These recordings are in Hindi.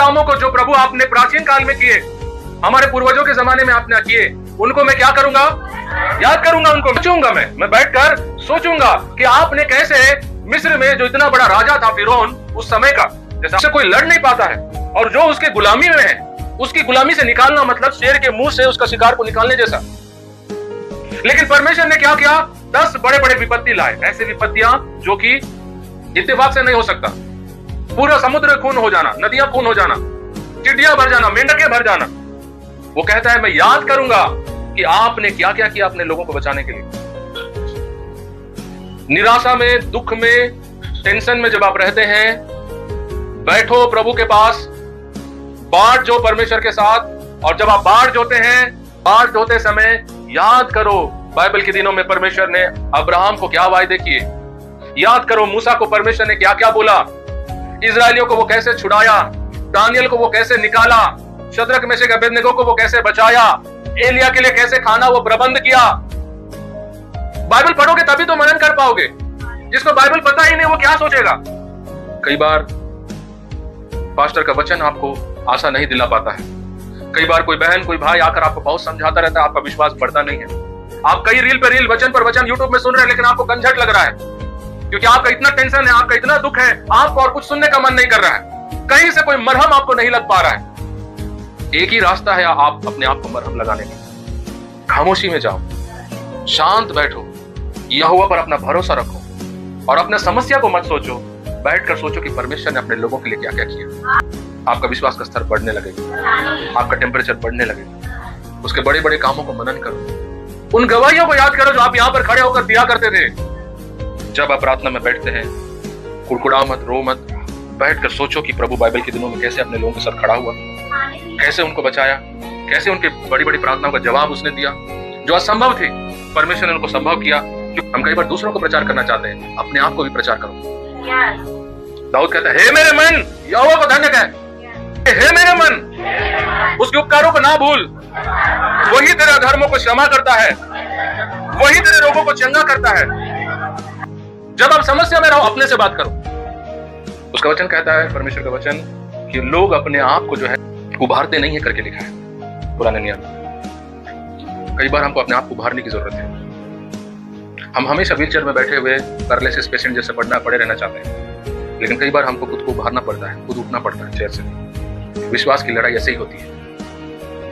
कामों को जो प्रभु आपने प्राचीन काल में किए, हमारे पूर्वजों के जमाने में आपने किए, उनको मैं क्या करूंगा? याद करूंगा, उनको सोचूंगा। मैं बैठकर सोचूंगा कि आपने कैसे मिस्र में जो इतना बड़ा राजा था फिरौन उस समय का, जैसे कोई लड़ नहीं पाता है और जो उसके गुलामी में है, उसकी गुलामी से निकालना मतलब शेर के मुंह से उसका शिकार को निकालने जैसा। लेकिन परमेश्वर ने क्या किया? 10 बड़े बड़े विपत्ति लाए, ऐसी विपत्तियां जो कि इत्तेफाक से नहीं हो सकता। पूरा समुद्र खून हो जाना, नदियां खून हो जाना, चिड़िया भर जाना, मेंढके भर जाना। वो कहता है मैं याद करूंगा कि आपने क्या क्या किया अपने लोगों को बचाने के लिए। निराशा में, दुख में, टेंशन में जब आप रहते हैं, बैठो प्रभु के पास, बाढ़ जो परमेश्वर के साथ। और जब आप बाढ़ जोते हैं, बाढ़ जोते समय याद करो बाइबल के दिनों में परमेश्वर ने अब्राहम को क्या वायदे किए। याद करो मूसा को परमेश्वर ने क्या क्या बोला, इजरायलियों को वो कैसे छुड़ाया, दानियल को वो कैसे निकाला, शद्रक मेशक अबेदनगो को वो कैसे बचाया, एलिया के लिए कैसे खाना वो प्रबंध किया। बाइबल पढ़ोगे तभी तो मनन कर पाओगे। जिसको बाइबल पता ही नहीं वो क्या सोचेगा? कई बार पास्टर का वचन आपको आशा नहीं दिला पाता है। कई बार कोई बहन, कोई भाई आकर आपको बहुत समझाता रहता है, आपका विश्वास बढ़ता नहीं है। आप कई रील पर रील, वचन पर वचन यूट्यूब में सुन रहे हैं, लेकिन आपको गंझट लग रहा है क्योंकि आपका इतना टेंशन है, आपका इतना दुख है, आपको और कुछ सुनने का मन नहीं कर रहा है। कहीं से कोई मरहम आपको नहीं लग पा रहा है। एक ही रास्ता है आप अपने आप को मरहम लगाने का। खामोशी में जाओ, शांत बैठो, यहोवा पर अपना भरोसा रखो और अपने समस्या को मत सोचो, बैठकर सोचो कि परमेश्वर ने अपने लोगों के लिए क्या क्या किया। आपका विश्वास का स्तर बढ़ने लगेगा, आपका टेम्परेचर बढ़ने लगेगा। उसके बड़े बड़े कामों को मनन करो, उन गवाहियों को याद करो जो आप यहाँ पर खड़े होकर दिया करते थे। जब आप प्रार्थना में बैठते हैं, कुड़कुड़ा मत, रो मत, बैठकर सोचो कि प्रभु बाइबल के दिनों में कैसे अपने लोगों के साथ खड़ा हुआ, कैसे उनको बचाया, कैसे उनकी बड़ी बड़ी प्रार्थनाओं का जवाब उसने दिया। जो असंभव थे परमेश्वर ने उनको संभव किया। हम कई बार दूसरों को प्रचार करना चाहते हैं, अपने आप को भी प्रचार करो। दाऊद कहता है, हे मेरे मन यहोवा को धन्य कह, हे मेरे मन उसके उपकारों को ना भूल, वही तेरे अधर्मों को क्षमा करता है, वही तेरे रोगों को चंगा करता है। जब आप समस्या में रहो अपने से बात करो। उसका वचन कहता है, परमेश्वर का वचन, कि लोग अपने आप को जो है उभारते नहीं है करके लिखा है पुराने नियम में। कई बार हमको अपने आप को उभारने की जरूरत है। हम हमेशा व्हीलचेयर में बैठे हुए पैरालिसिस पेशेंट जैसे पड़े रहना चाहते हैं, लेकिन कई बार हमको खुद को उभारना पड़ता है, खुद उठना पड़ता है चेयर से। विश्वास की लड़ाई ऐसे ही होती है,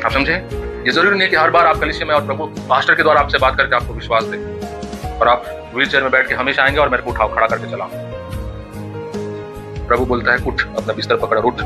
आप समझे? ये जरूरी नहीं है कि हर बार आप कलीसिया में और प्रभु पास्टर के द्वारा आपसे बात करके आपको विश्वास दे और आप व्हीलचेयर में बैठ के हमेशा आएंगे और मेरे को उठाओ, खड़ा करके चलाओ। प्रभु बोलता है उठ, अपना बिस्तर पकड़, उठ।